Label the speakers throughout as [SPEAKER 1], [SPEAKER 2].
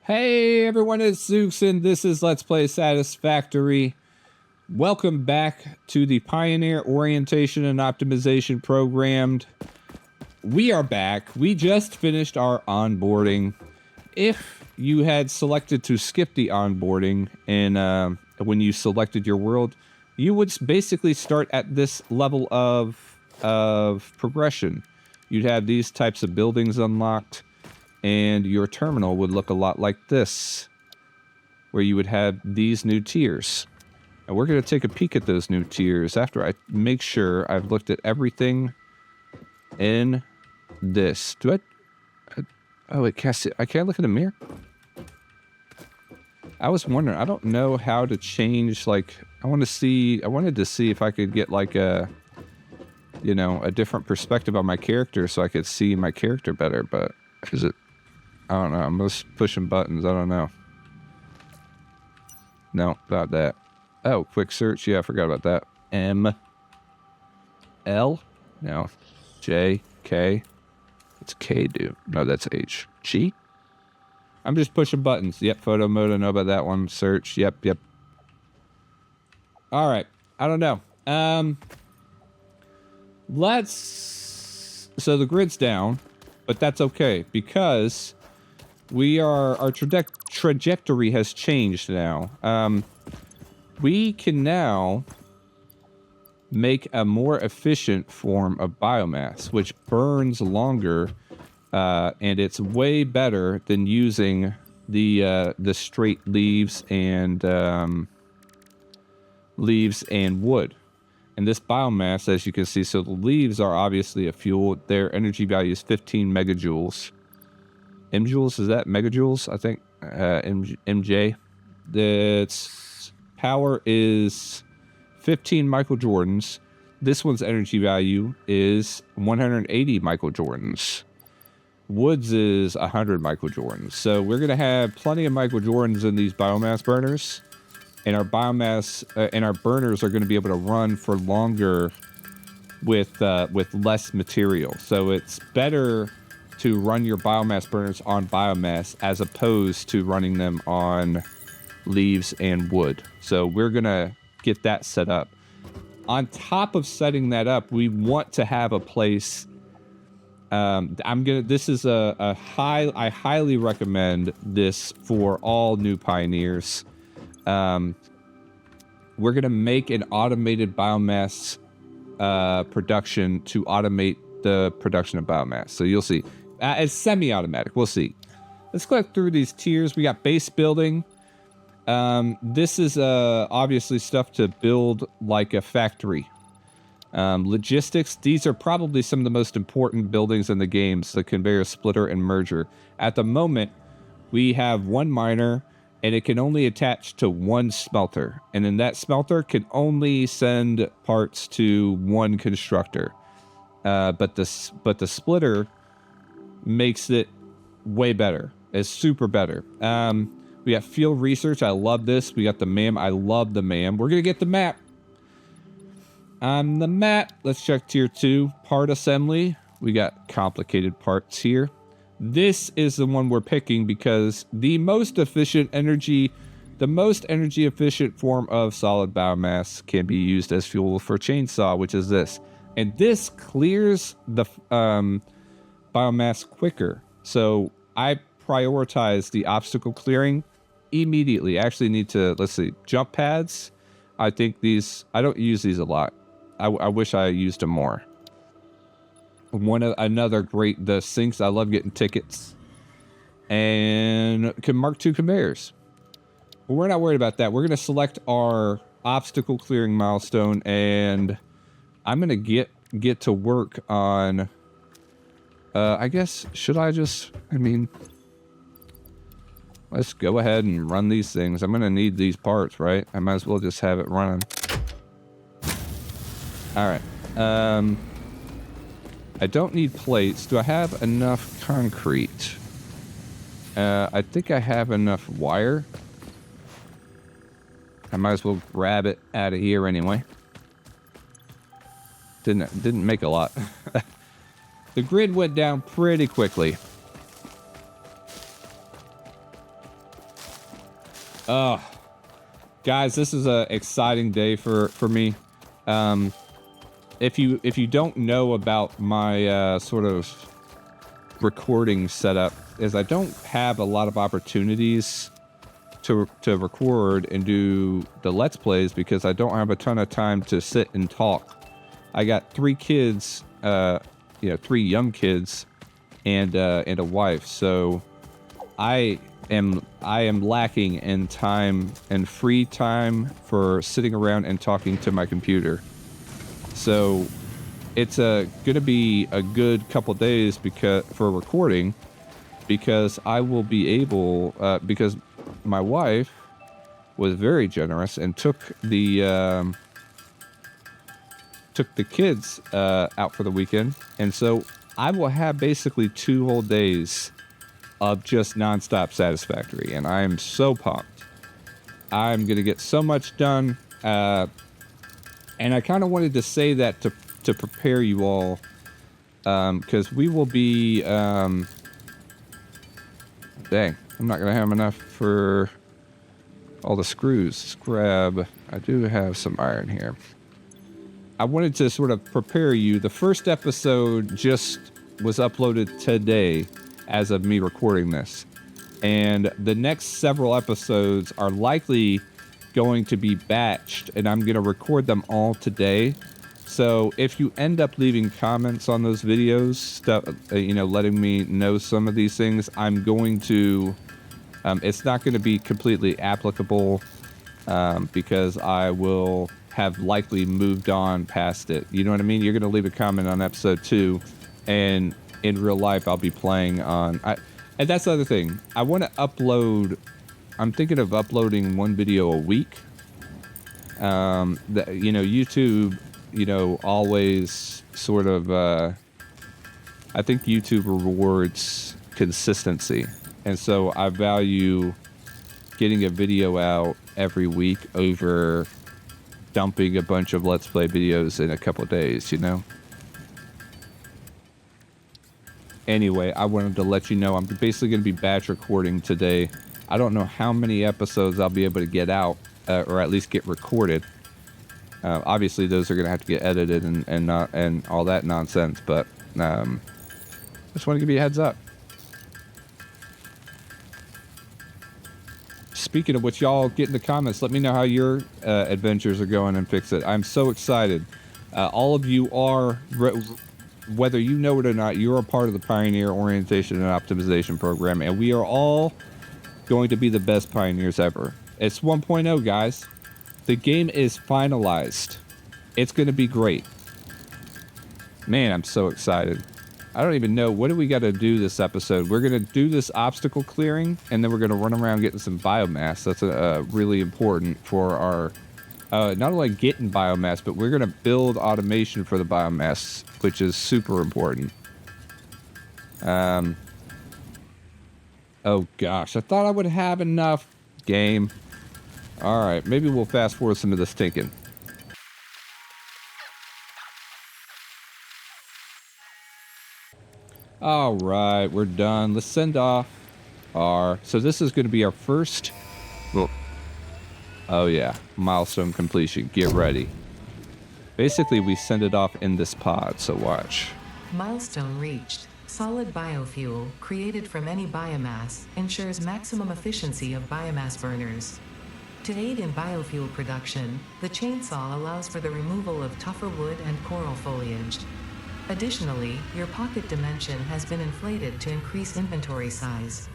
[SPEAKER 1] Hey everyone, it's Zooks and this is Let's Play Satisfactory. Welcome back to the Pioneer Orientation and Optimization Program. We are back. We just finished our onboarding. If you had selected to skip the onboarding and when you selected your world, you would basically start at this level of progression. You'd have these types of buildings unlocked. And your terminal would look a lot like this, where you would have these new tiers. And we're going to take a peek at those new tiers after I make sure I've looked at everything in this. Do I oh, it can't see. I can't look in the mirror? I was wondering, I don't know how to change, like, I wanted to see if I could get, like, a different perspective on my character so I could see my character better, but is it... I don't know. I'm just pushing buttons. I don't know. No, not that. Oh, quick search. Yeah, I forgot about that. M. L. No. J. K. It's K, dude. No, that's H. G. I'm just pushing buttons. Yep, photo mode. I know about that one. Search. Yep. All right. I don't know. So the grid's down, but that's okay because... our trajectory has changed now. We can now make a more efficient form of biomass, which burns longer, and it's way better than using the straight leaves and wood. And this biomass, as you can see, so the leaves are obviously a fuel. Their energy value is 15 megajoules. MJoules, is that megajoules? I think MJ. Its power is 15 microjordans. This one's energy value is 180 microjordans. Woods is 100 microjordans. So we're gonna have plenty of microjordans in these biomass burners, and our biomass and our burners are going to be able to run for longer with less material. So it's better to run your biomass burners on biomass as opposed to running them on leaves and wood. So we're gonna get that set up. On top of setting that up, we want to have a place. This is I highly recommend this for all new pioneers. We're gonna make an automated biomass production to automate the production of biomass. So you'll see. It's semi-automatic. We'll see. Let's click through these tiers. We got base building. This is obviously stuff to build like a factory. Logistics. These are probably some of the most important buildings in the games. The conveyor splitter and merger. At the moment, we have one miner, and it can only attach to one smelter. And then that smelter can only send parts to one constructor. But the splitter makes it way better. It's super better. We got field research. I love this. We got the MAM. I love the MAM. We're gonna get the map. On the map, let's check tier 2. Part assembly. We got complicated parts here. This is the one we're picking because the most energy efficient form of solid biomass can be used as fuel for chainsaw, which is this. And this clears the biomass quicker. So I prioritize the obstacle clearing immediately. I actually need to, let's see, jump pads. I think these, I don't use these a lot. I wish I used them more. Another great, the sinks. I love getting tickets. And Mark II conveyors. But we're not worried about that. We're going to select our obstacle clearing milestone, and I'm going to get to work on... I guess, let's go ahead and run these things. I'm going to need these parts, right? I might as well just have it running. All right. I don't need plates. Do I have enough concrete? I think I have enough wire. I might as well grab it out of here anyway. Didn't make a lot. The grid went down pretty quickly. Guys, this is a exciting day for me. If you don't know about my sort of recording setup, is I don't have a lot of opportunities to record and do the Let's Plays because I don't have a ton of time to sit and talk. I got 3 kids, 3 young kids, and a wife. So I am lacking in time and free time for sitting around and talking to my computer. So it's gonna be a good couple days for recording, because I will be able because my wife was very generous and took the kids out for the weekend, and so I will have basically 2 whole days of just nonstop Satisfactory, and I am so pumped. I'm gonna get so much done, and I kind of wanted to say that to prepare you all, because we will be. Dang, I'm not gonna have enough for all the screws. Scrap. I do have some iron here. I wanted to sort of prepare you. The first episode just was uploaded today as of me recording this. And the next several episodes are likely going to be batched, and I'm going to record them all today. So if you end up leaving comments on those videos, stuff, letting me know some of these things, I'm going to, it's not going to be completely applicable, because I will have likely moved on past it. You know what I mean? You're going to leave a comment on episode 2, and in real life, I'll be playing on, and that's the other thing. I want to upload, I'm thinking of uploading 1 video a week. YouTube, always sort of, I think YouTube rewards consistency. And so I value getting a video out every week over dumping a bunch of Let's Play videos in a couple days, Anyway, I wanted to let you know I'm basically going to be batch recording today. I don't know how many episodes I'll be able to get out, or at least get recorded. Obviously, those are going to have to get edited and all that nonsense, but just want to give you a heads up. Speaking of which, y'all get in the comments. Let me know how your adventures are going in FICSIT. I'm so excited. All of you are, whether you know it or not, you're a part of the Pioneer Orientation and Optimization Program, and we are all going to be the best pioneers ever. It's 1.0, guys. The game is finalized. It's going to be great. Man, I'm so excited. I don't even know. What do we got to do this episode? We're going to do this obstacle clearing, and then we're going to run around getting some biomass. That's really important for our... not only getting biomass, but we're going to build automation for the biomass, which is super important. Oh, gosh. I thought I would have enough game. All right. Maybe we'll fast forward some of this thinking. All right. We're done. Let's send off our... So this is going to be our first... Well, oh, yeah. Milestone completion. Get ready. Basically, we send it off in this pod, so watch.
[SPEAKER 2] Milestone reached. Solid biofuel, created from any biomass, ensures maximum efficiency of biomass burners. To aid in biofuel production, the chainsaw allows for the removal of tougher wood and coral foliage. Additionally, your pocket dimension has been inflated to increase inventory size.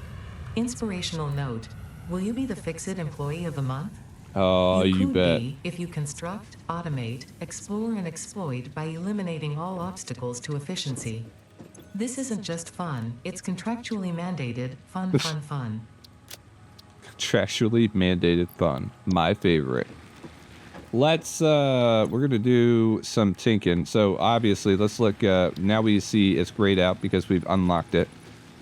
[SPEAKER 2] Inspirational note: will you be the FICSIT Employee of the Month?
[SPEAKER 1] Oh, you bet.
[SPEAKER 2] Be if you construct, automate, explore, and exploit by eliminating all obstacles to efficiency. This isn't just fun, it's contractually mandated fun.
[SPEAKER 1] Contractually mandated fun. My favorite. Let's, we're going to do some tinking. So obviously, let's look, now we see it's grayed out because we've unlocked it.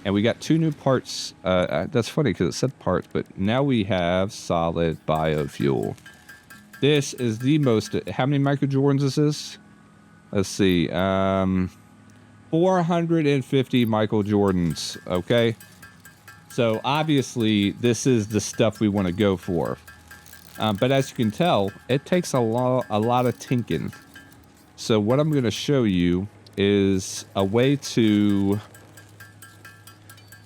[SPEAKER 1] And we got 2 new parts. That's funny because it said parts, but now we have solid biofuel. This is the most, how many microjordans is this? Let's see, 450 microjordans, okay? So obviously this is the stuff we want to go for. But as you can tell, it takes a lot of tinking. So what I'm going to show you is a way to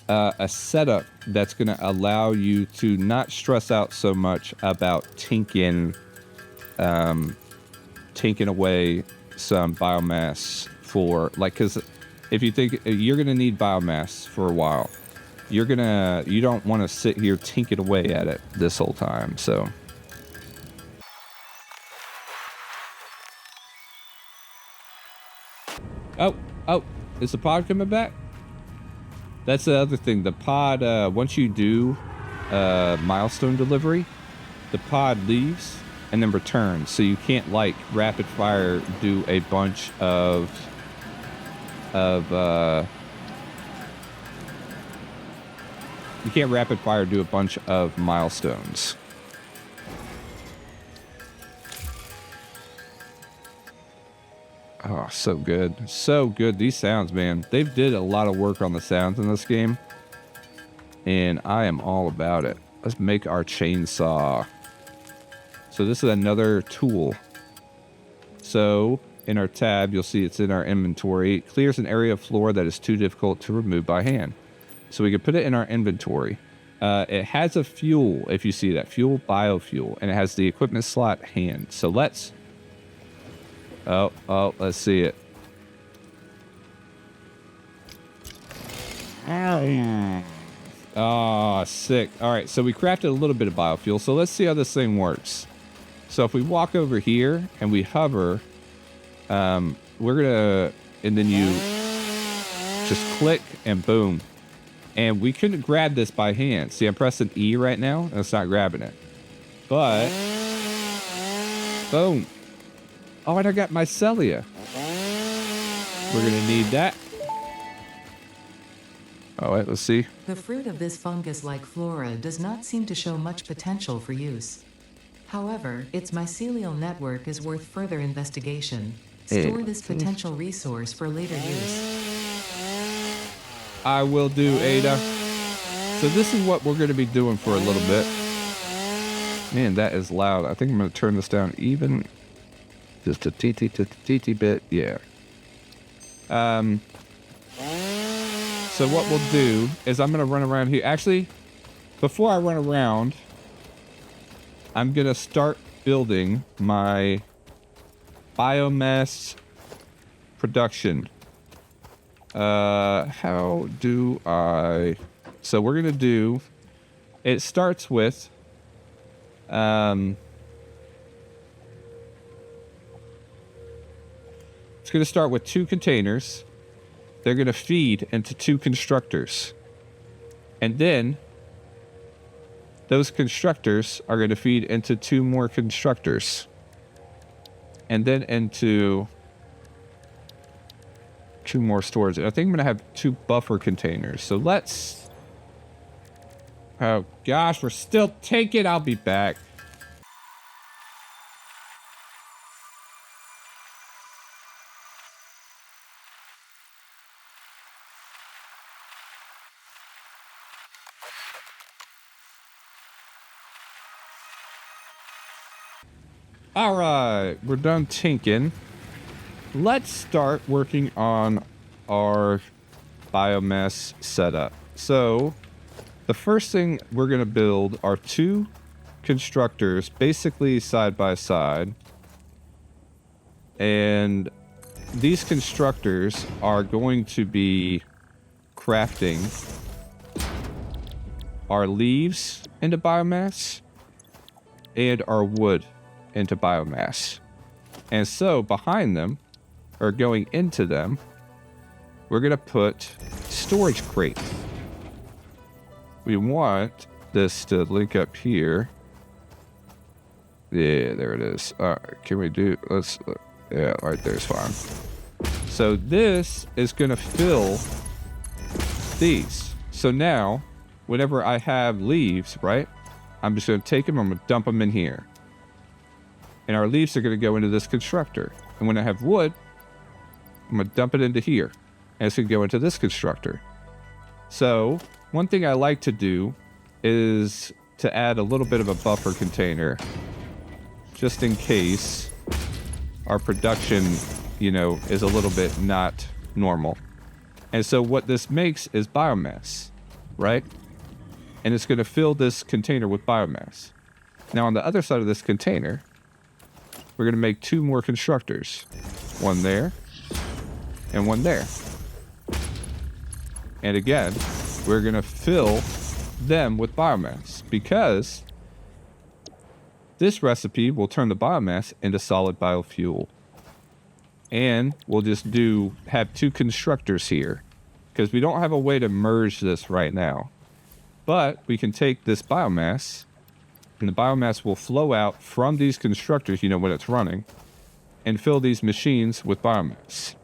[SPEAKER 1] a setup that's going to allow you to not stress out so much about tinking away some biomass for, like, because if you think you're going to need biomass for a while, you don't want to sit here tinking away at it this whole time. So oh, is the pod coming back? That's the other thing. The pod, once you do milestone delivery, the pod leaves and then returns. So you can't, like, rapid fire do a bunch of you can't rapid fire do a bunch of milestones. Oh, so good. So good. These sounds, man. They've did a lot of work on the sounds in this game. And I am all about it. Let's make our chainsaw. So this is another tool. So in our tab, you'll see it's in our inventory. It clears an area of floor that is too difficult to remove by hand. So we can put it in our inventory. It has a fuel, if you see that. Fuel, biofuel. And it has the equipment slot hand. So let's... Oh, let's see it. Oh, sick. All right, so we crafted a little bit of biofuel. So let's see how this thing works. So if we walk over here and we hover, we're gonna, and then you just click and boom. And we couldn't grab this by hand. See, I'm pressing E right now, and it's not grabbing it. But, boom. Oh, and I got mycelia. We're gonna need that. All right, let's see.
[SPEAKER 2] The fruit of this fungus-like flora does not seem to show much potential for use. However, its mycelial network is worth further investigation. Store this potential resource for later use.
[SPEAKER 1] I will do, Ada. So this is what we're going to be doing for a little bit. Man, that is loud. I think I'm going to turn this down even just a teeny bit. Yeah. So what we'll do is I'm going to run around here. Actually, before I run around, I'm going to start building my biomass production. How do I... So we're going to do... It starts with... It's going to start with 2 containers. They're going to feed into 2 constructors. And then those constructors are going to feed into 2 more constructors. And then into 2 more storage. I think I'm going to have 2 buffer containers. So let's... Oh gosh, we're still taking... I'll be back. All right, we're done tinking. Let's start working on our biomass setup. So the first thing we're going to build are 2 constructors, basically side by side. And these constructors are going to be crafting our leaves into biomass and our wood into biomass. And so behind them, or going into them, we're going to put storage crates. We want this to link up here. Yeah, there it is. All right, can we do... Let's... Yeah, right there's fine. So this is going to fill these. So now, whenever I have leaves, right? I'm just going to take them, I'm going to dump them in here. And our leaves are going to go into this constructor. And when I have wood, I'm going to dump it into here. And it's going to go into this constructor. So one thing I like to do is to add a little bit of a buffer container, just in case our production, you know, is a little bit not normal. And so what this makes is biomass, right? And it's going to fill this container with biomass. Now on the other side of this container, we're going to make 2 more constructors. One there, and one there. And again, we're going to fill them with biomass, because this recipe will turn the biomass into solid biofuel. And we'll just have 2 constructors here, because we don't have a way to merge this right now. But we can take this biomass, and the biomass will flow out from these constructors, you know, when it's running, and fill these machines with biomass.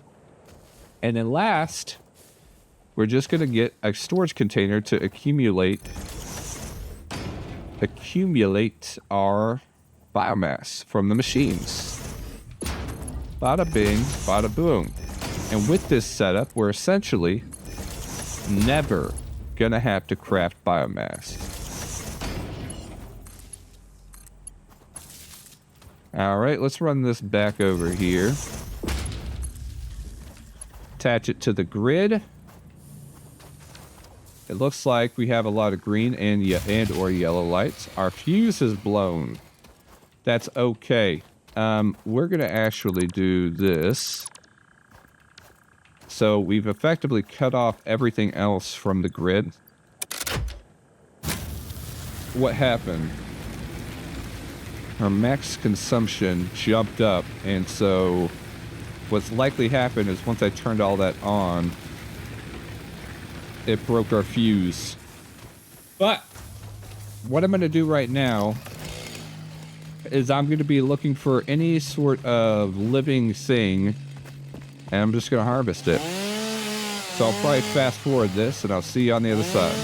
[SPEAKER 1] And then last, we're just going to get a storage container to accumulate our biomass from the machines. Bada bing, bada boom. And with this setup, we're essentially never gonna have to craft biomass. All right, let's run this back over here. Attach it to the grid. It looks like we have a lot of green and or yellow lights. Our fuse is blown. That's okay. We're going to actually do this. So we've effectively cut off everything else from the grid. What happened? Our max consumption jumped up, and so what's likely happened is once I turned all that on, it broke our fuse. But what I'm going to do right now is I'm going to be looking for any sort of living thing, and I'm just going to harvest it. So I'll probably fast forward this, and I'll see you on the other side.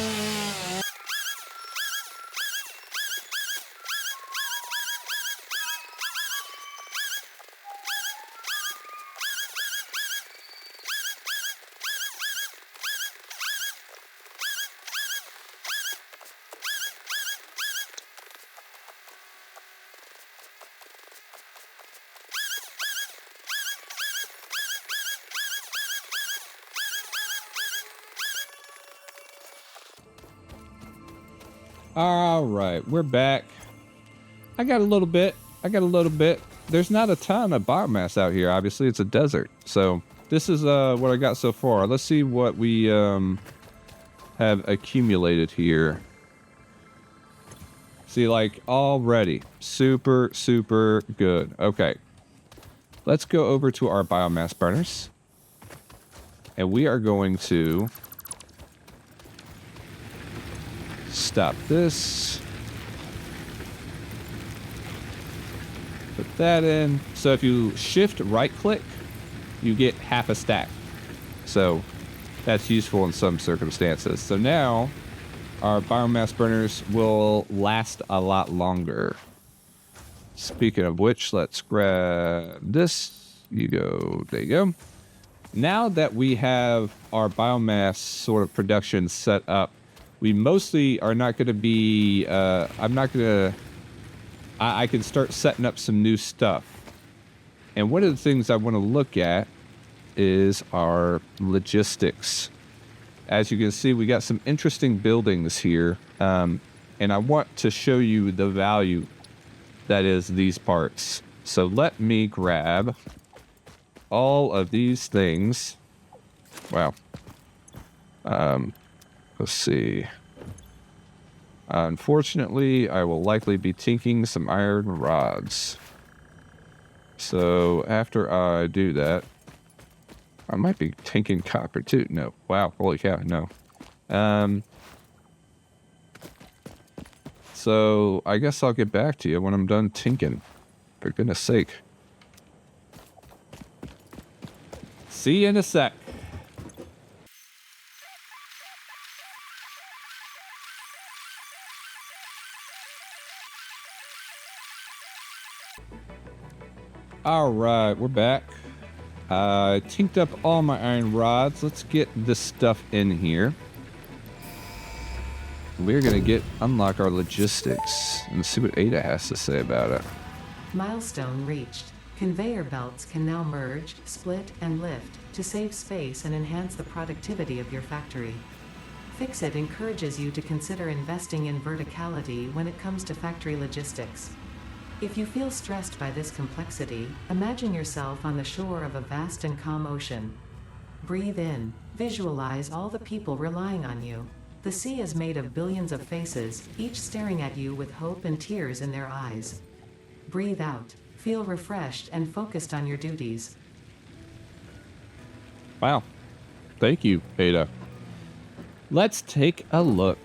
[SPEAKER 1] All right, we're back. I got a little bit. There's not a ton of biomass out here. Obviously, it's a desert. So this is what I got so far. Let's see what we have accumulated here. See, like already super good. Okay, let's go over to our biomass burners, and we are going to stop this. Put that in. So if you shift right click, you get half a stack. So that's useful in some circumstances. So now our biomass burners will last a lot longer. Speaking of which, let's grab this. There you go. Now that we have our biomass sort of production set up, we mostly are not going to be, I can start setting up some new stuff. And one of the things I want to look at is our logistics. As you can see, we got some interesting buildings here. And I want to show you the value that is these parts. So let me grab all of these things. Wow. Let's see. Unfortunately, I will likely be tinking some iron rods. So after I do that, I might be tinking copper too. No. Wow. Holy cow. No. So I guess I'll get back to you when I'm done tinking. For goodness sake. See you in a sec. All right, we're back. I tinked up all my iron rods. Let's get this stuff in here. we're going to unlock our logistics and see what Ada has to say about it.
[SPEAKER 2] Milestone reached. Conveyor belts can now merge, split, and lift to save space and enhance the productivity of your factory. FICSIT encourages you to consider investing in verticality when it comes to factory logistics. If you feel stressed by this complexity, imagine yourself on the shore of a vast and calm ocean. Breathe in. Visualize all the people relying on you. The sea is made of billions of faces, each staring at you with hope and tears in their eyes. Breathe out. Feel refreshed and focused on your duties.
[SPEAKER 1] Wow. Thank you, Ada. Let's take a look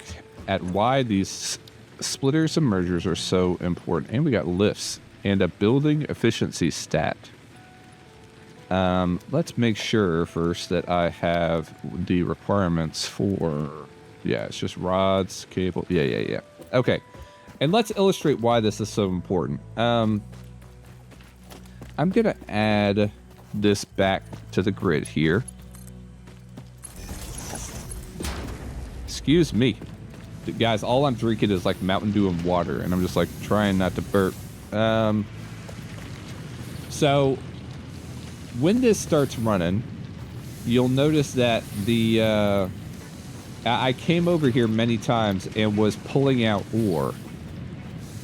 [SPEAKER 1] at why these splitters and mergers are so important. And we got lifts and a building efficiency stat. Let's make sure first that I have the requirements for, yeah, it's just rods, cable. Yeah. Okay. And let's illustrate why this is so important. I'm going to add this back to the grid here. Excuse me. Guys, all I'm drinking is like Mountain Dew and water, and I'm just like trying not to burp. So when this starts running, you'll notice that the I came over here many times and was pulling out ore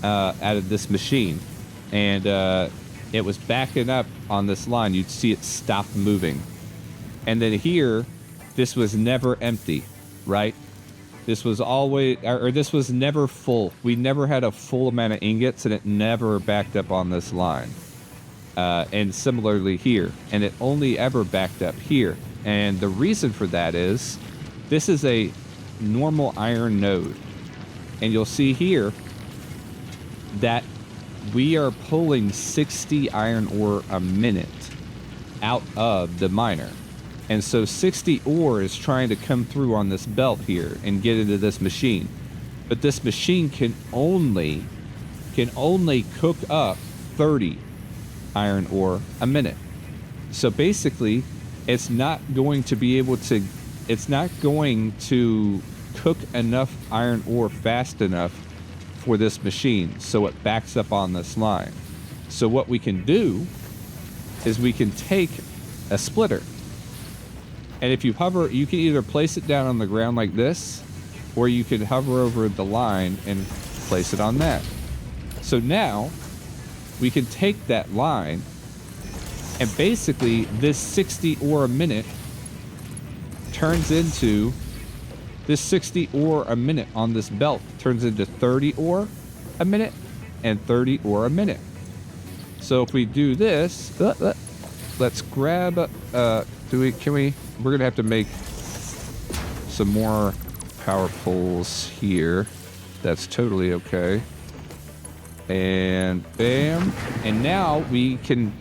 [SPEAKER 1] out of this machine, and it was backing up on this line. You'd see it stop moving. And then here, this was never empty, right? This was always, or this was never full. We never had a full amount of ingots, and it never backed up on this line. And similarly here. And it only ever backed up here. And the reason for that is, this is a normal iron node. And you'll see here that we are pulling 60 iron ore a minute out of the miner. And so 60 ore is trying to come through on this belt here and get into this machine. But this machine can only cook up 30 iron ore a minute. So basically, it's not going to cook enough iron ore fast enough for this machine, so it backs up on this line. So what we can do is we can take a splitter, and if you hover, you can either place it down on the ground like this, or you can hover over the line and place it on that. So now we can take that line, and basically this 60 ore a minute turns into this 60 ore a minute on this belt turns into 30 ore a minute and 30 ore a minute. So if we do this, let's grab, we're going to have to make some more power poles here. That's totally okay. And bam. And now we can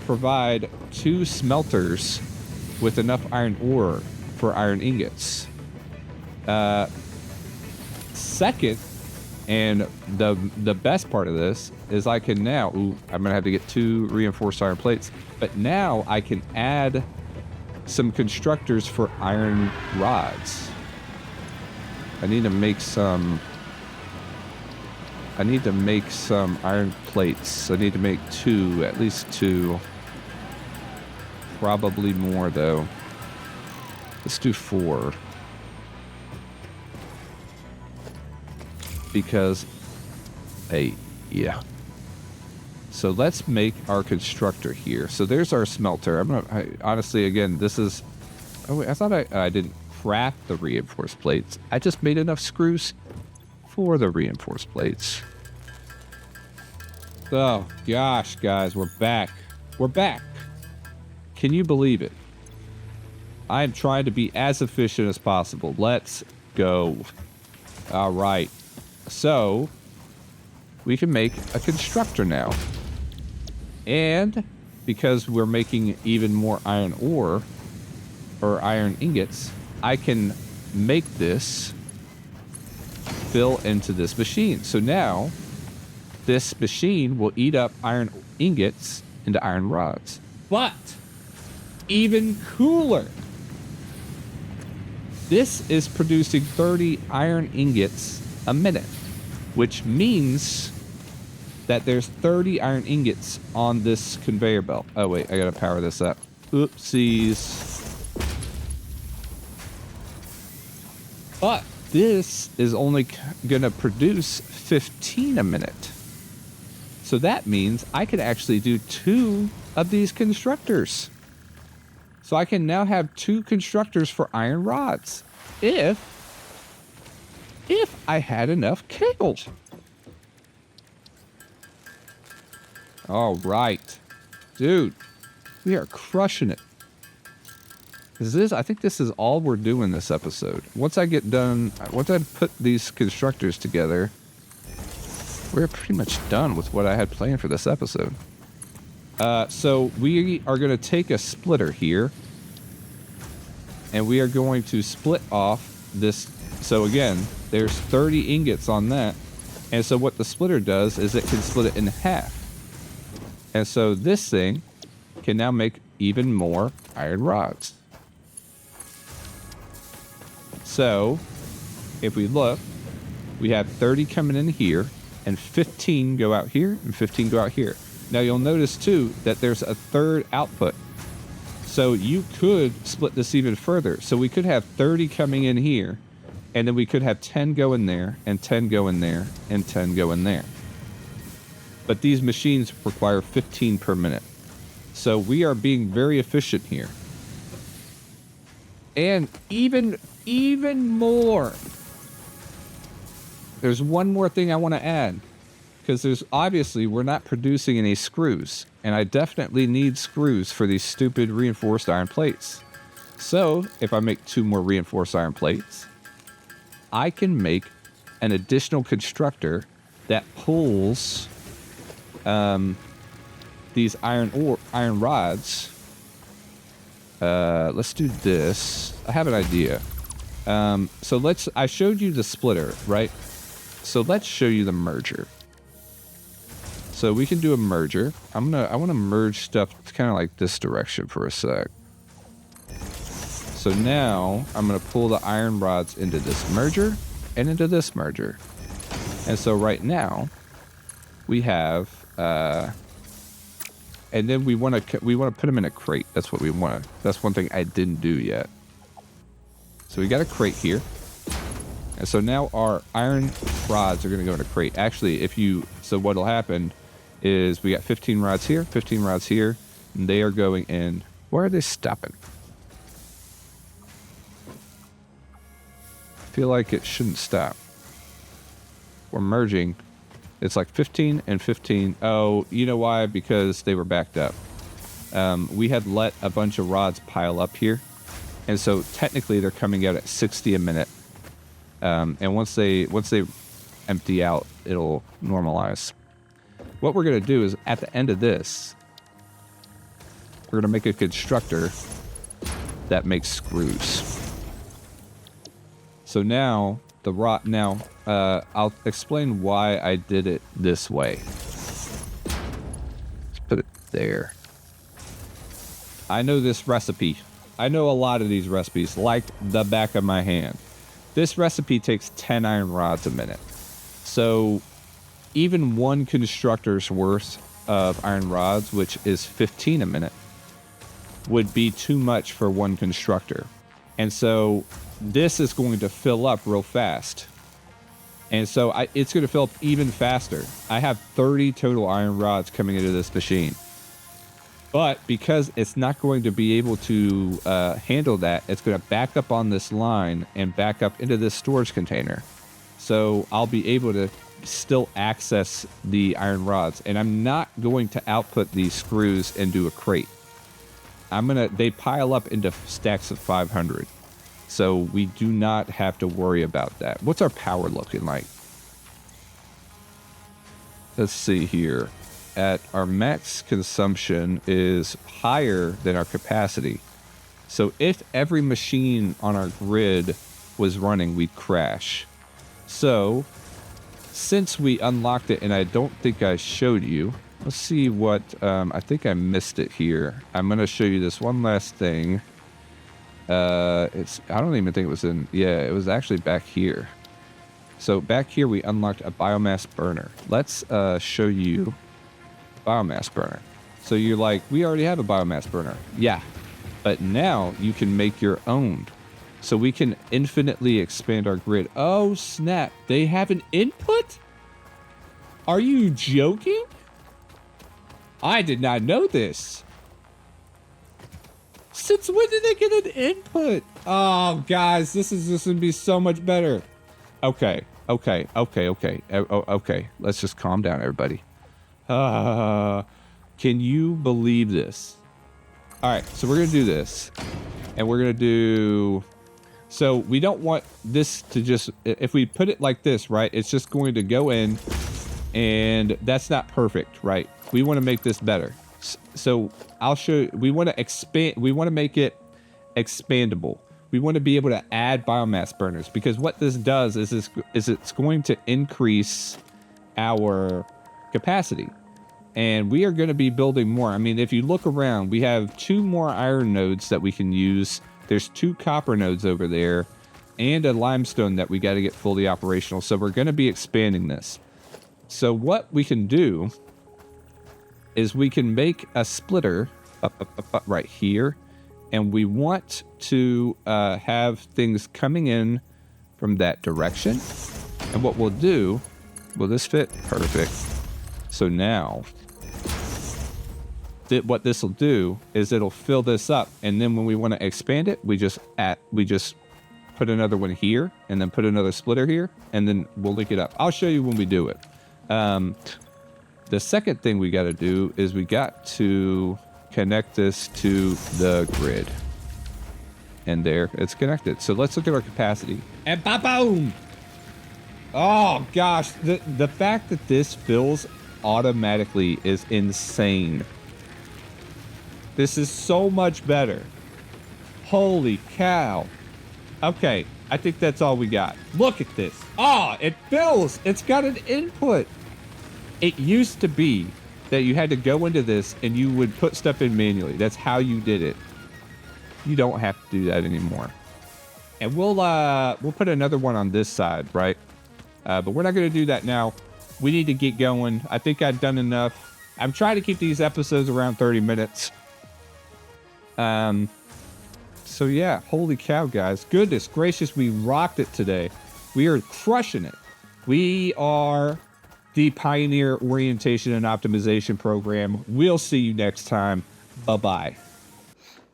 [SPEAKER 1] provide 2 smelters with enough iron ore for iron ingots. Second, and the best part of this is I can now, I'm gonna have to get 2 reinforced iron plates, but now I can add some constructors for iron rods. I need to make some iron plates. I need to make 2, at least 2. Probably more though. Let's do 4. Because, hey, yeah. So let's make our constructor here. So there's our smelter. Honestly, again, this is, oh wait, I thought I didn't craft the reinforced plates. I just made enough screws for the reinforced plates. Oh gosh, guys, we're back. We're back. Can you believe it? I am trying to be as efficient as possible. Let's go. All right. So we can make a constructor now. And because we're making even more iron ore or iron ingots, I can make this fill into this machine. So now this machine will eat up iron ingots into iron rods. But even cooler, This is producing 30 iron ingots a minute, which means that there's 30 iron ingots on this conveyor belt. Oh, wait, I gotta power this up. Oopsies. But this is only gonna produce 15 a minute. So that means I could actually do 2 of these constructors. So I can now have 2 constructors for iron rods if I had enough cables. All right, dude, we are crushing it. I think this is all we're doing this episode. Once I put these constructors together, we're pretty much done with what I had planned for this episode. So we are going to take a splitter here, and we are going to split off this. So again, there's 30 ingots on that. And so what the splitter does is it can split it in half. And so this thing can now make even more iron rods. So if we look, we have 30 coming in here, and 15 go out here, and 15 go out here. Now you'll notice too that there's a third output. So you could split this even further. So we could have 30 coming in here, and then we could have 10 go in there, and 10 go in there, and 10 go in there. But these machines require 15 per minute. So we are being very efficient here. And even more. There's one more thing I want to add. Because we're not producing any screws. And I definitely need screws for these stupid reinforced iron plates. So if I make 2 more reinforced iron plates, I can make an additional constructor that pulls these iron rods. Let's do this. I have an idea. I showed you the splitter, right? So let's show you the merger. So we can do a merger. I want to merge stuff kind of like this direction for a sec. So now I'm going to pull the iron rods into this merger and into this merger. And so right now we have, and then we want to put them in a crate. That's what we want. That's one thing I didn't do yet. So we got a crate here. And so now our iron rods are going to go in a crate. Actually, so what'll happen is we got 15 rods here, 15 rods here, and they are going in. Where are they stopping? I feel like it shouldn't stop. We're merging. It's like 15 and 15. Oh, you know why? Because they were backed up. We had let a bunch of rods pile up here. And so technically they're coming out at 60 a minute. And once they empty out, it'll normalize. What we're going to do is at the end of this, we're going to make a constructor that makes screws. So now I'll explain why I did it this way. Let's put it there. I know this recipe. I know a lot of these recipes like the back of my hand. This recipe takes 10 iron rods a minute. So even one constructor's worth of iron rods, which is 15 a minute, would be too much for one constructor. And so this is going to fill up real fast. And so it's going to fill up even faster. I have 30 total iron rods coming into this machine. But because it's not going to be able to handle that, it's going to back up on this line and back up into this storage container. So I'll be able to still access the iron rods. And I'm not going to output these screws into a crate. They pile up into stacks of 500. So we do not have to worry about that. What's our power looking like? Let's see here. Our max consumption is higher than our capacity. So if every machine on our grid was running, we'd crash. So since we unlocked it, and I don't think I showed you, let's see what, I think I missed it here. I'm going to show you this one last thing. I don't even think it was in, yeah, it was actually back here. So back here, we unlocked a biomass burner. Let's show you biomass burner. So you're like, we already have a biomass burner. Yeah, but now you can make your own. So we can infinitely expand our grid. Oh, snap. They have an input? Are you joking? I did not know this. Since when did they get an input? Oh, guys, this is just going to be so much better. Okay. Okay. Let's just calm down, everybody. Can you believe this? All right, so we're going to do this. And we're going to do... So we don't want this to just... If we put it like this, right, it's just going to go in. And that's not perfect, right? We want to make this better. So I'll show you. We want to expand. We want to make it expandable. We want to be able to add biomass burners, because what this does is it's going to increase our capacity. And we are going to be building more. I mean, if you look around, we have 2 more iron nodes that we can use. There's 2 copper nodes over there and a limestone that we got to get fully operational. So we're going to be expanding this. So what we can do is we can make a splitter up right here. And we want to have things coming in from that direction. And what we'll do, will this fit? Perfect. So now, what this will do is it'll fill this up. And then when we want to expand it, we just put another one here and then put another splitter here. And then we'll link it up. I'll show you when we do it. The second thing we got to do is we got to connect this to the grid. And there, it's connected. So let's look at our capacity. And boom! Oh gosh, the fact that this fills automatically is insane. This is so much better. Holy cow. Okay, I think that's all we got. Look at this. Oh, it fills. It's got an input. It used to be that you had to go into this and you would put stuff in manually. That's how you did it. You don't have to do that anymore. And we'll put another one on this side, right? But we're not going to do that now. We need to get going. I think I've done enough. I'm trying to keep these episodes around 30 minutes. So yeah, holy cow, guys. Goodness gracious, we rocked it today. We are crushing it. We are the Pioneer Orientation and Optimization Program. We'll see you next time. Bye-bye.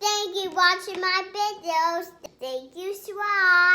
[SPEAKER 3] Thank you for watching my videos. Thank you, subscribe.